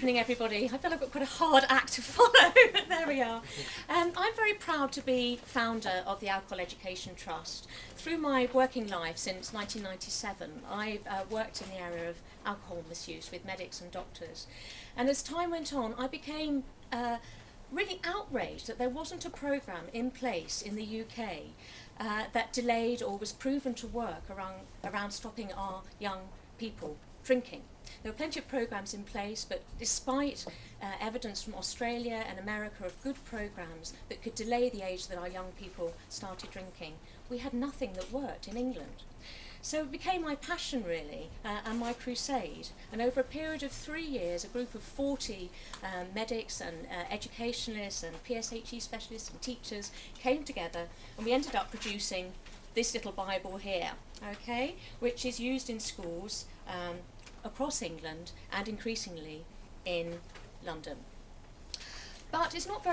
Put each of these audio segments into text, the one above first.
evening, everybody. I feel I've got quite a hard act to follow, but there we are. I'm very proud to be founder of the Alcohol Education Trust. Through my working life since 1997, I've worked in the area of alcohol misuse with medics and doctors. And as time went on, I became really outraged that there wasn't a programme in place in the UK that delayed or was proven to work around stopping our young people drinking. There were plenty of programmes in place, but despite evidence from Australia and America of good programmes that could delay the age that our young people started drinking, we had nothing that worked in England. So it became my passion, really, and my crusade. And over a period of 3 years, a group of 40 medics and educationalists and PSHE specialists and teachers came together, and we ended up producing this little Bible here, okay, which is used in schools across England and increasingly in London. But it's not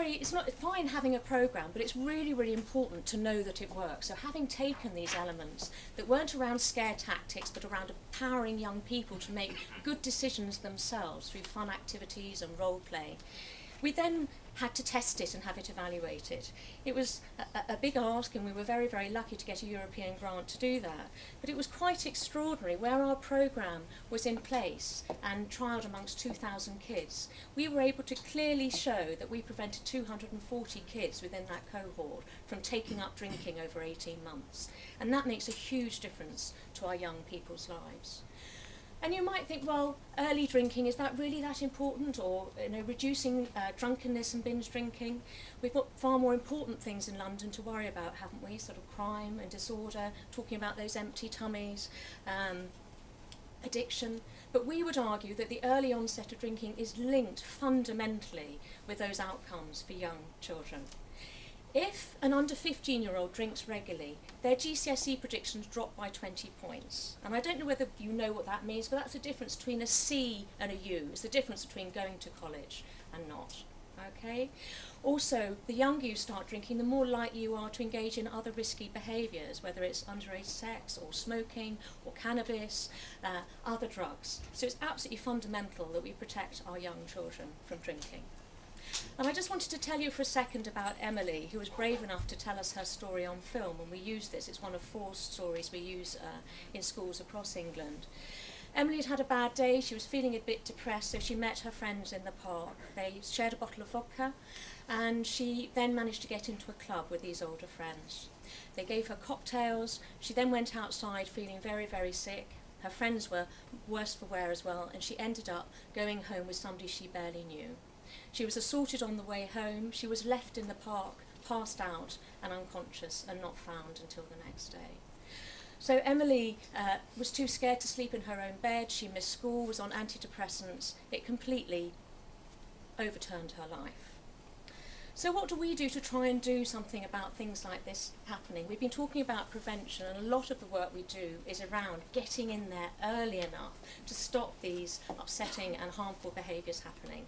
fine having a programme, but it's really, really important to know that it works. So having taken these elements that weren't around scare tactics, but around empowering young people to make good decisions themselves through fun activities and role play, we then had to test it and have it evaluated. It was a big ask, and we were very, very lucky to get a European grant to do that. But it was quite extraordinary. Where our programme was in place and trialled amongst 2,000 kids, we were able to clearly show that we prevented 240 kids within that cohort from taking up drinking over 18 months. And that makes a huge difference to our young people's lives. And you might think, well, early drinking, is that really that important? Or reducing drunkenness and binge drinking? We've got far more important things in London to worry about, haven't we? Sort of crime and disorder, talking about those empty tummies, addiction. But we would argue that the early onset of drinking is linked fundamentally with those outcomes for young children. If an under 15-year-old drinks regularly, their GCSE predictions drop by 20 points. And I don't know whether you know what that means, but that's the difference between a C and a U. It's the difference between going to college and not. Okay? Also, the younger you start drinking, the more likely you are to engage in other risky behaviours, whether it's underage sex or smoking or cannabis, other drugs. So it's absolutely fundamental that we protect our young children from drinking. And I just wanted to tell you for a second about Emily, who was brave enough to tell us her story on film, and we use this. It's one of 4 stories we use in schools across England. Emily had had a bad day. She was feeling a bit depressed, so she met her friends in the park. They shared a bottle of vodka, and she then managed to get into a club with these older friends. They gave her cocktails. She then went outside feeling very, very sick. Her friends were worse for wear as well, and she ended up going home with somebody she barely knew. She was assaulted on the way home. She was left in the park, passed out and unconscious, and not found until the next day. So Emily was too scared to sleep in her own bed. She missed school, was on antidepressants. It completely overturned her life. So what do we do to try and do something about things like this happening? We've been talking about prevention, and a lot of the work we do is around getting in there early enough to stop these upsetting and harmful behaviours happening.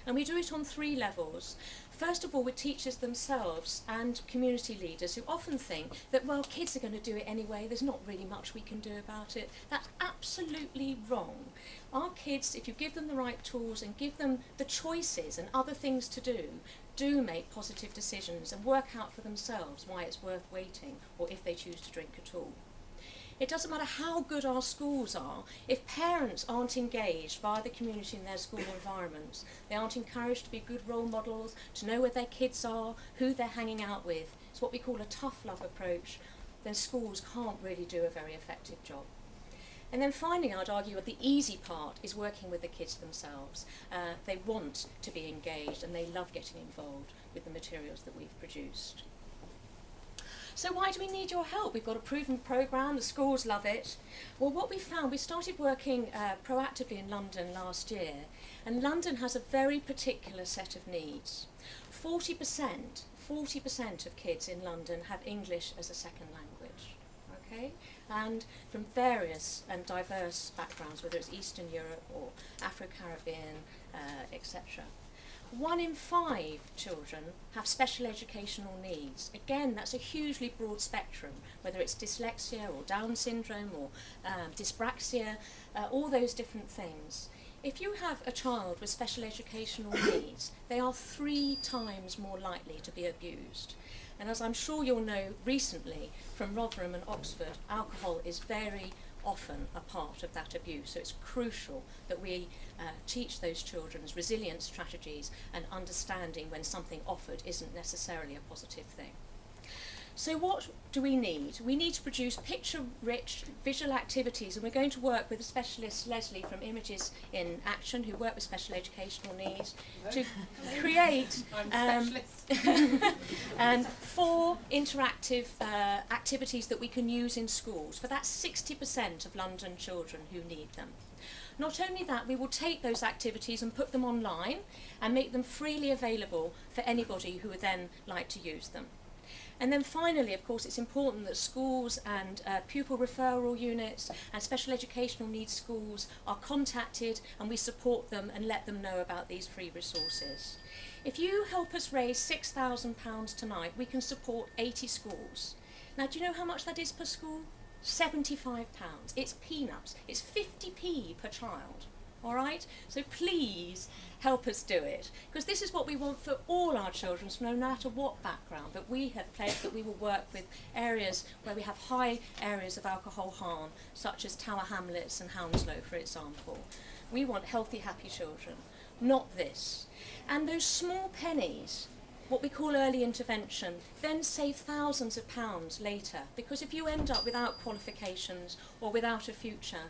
And we do it on 3 levels. First of all, with teachers themselves and community leaders who often think that, well, kids are going to do it anyway, there's not really much we can do about it. That's absolutely wrong. Our kids, if you give them the right tools and give them the choices and other things to do make positive decisions and work out for themselves why it's worth waiting, or if they choose to drink at all. It doesn't matter how good our schools are, if parents aren't engaged via the community in their school environments, they aren't encouraged to be good role models, to know where their kids are, who they're hanging out with. It's what we call a tough love approach. Then schools can't really do a very effective job. And then finally, I'd argue that the easy part is working with the kids themselves. They want to be engaged and they love getting involved with the materials that we've produced. So why do we need your help? We've got a proven programme, the schools love it. Well, what we found, we started working proactively in London last year, and London has a very particular set of needs. 40% of kids in London have English as a second language, okay? And from various and diverse backgrounds, whether it's Eastern Europe or Afro-Caribbean, etc. 1 in 5 children have special educational needs. Again, that's a hugely broad spectrum, whether it's dyslexia or Down syndrome or dyspraxia, all those different things. If you have a child with special educational needs, they are 3 times more likely to be abused. And as I'm sure you'll know recently from Rotherham and Oxford, alcohol is very often a part of that abuse. So it's crucial that we teach those children resilience strategies and understanding when something offered isn't necessarily a positive thing. So what do we need? We need to produce picture-rich visual activities, and we're going to work with the specialist Leslie from Images in Action, who work with special educational needs, to create and 4 interactive activities that we can use in schools for that 60% of London children who need them. Not only that, we will take those activities and put them online and make them freely available for anybody who would then like to use them. And then finally, of course, it's important that schools and pupil referral units and special educational needs schools are contacted, and we support them and let them know about these free resources. If you help us raise £6,000 tonight, we can support 80 schools. Now, do you know how much that is per school? £75. It's peanuts. It's 50p per child. All right? So please help us do it, because this is what we want for all our children, no matter what background. But we have pledged that we will work with areas where we have high areas of alcohol harm, such as Tower Hamlets and Hounslow, for example. We want healthy, happy children, not this. And those small pennies, what we call early intervention, then save thousands of pounds later, because if you end up without qualifications or without a future,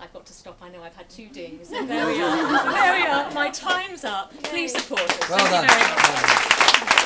I've got to stop. I know I've had 2 dings. And there we are. So there we are. My time's up. Please support us. Well done. Thank you very much.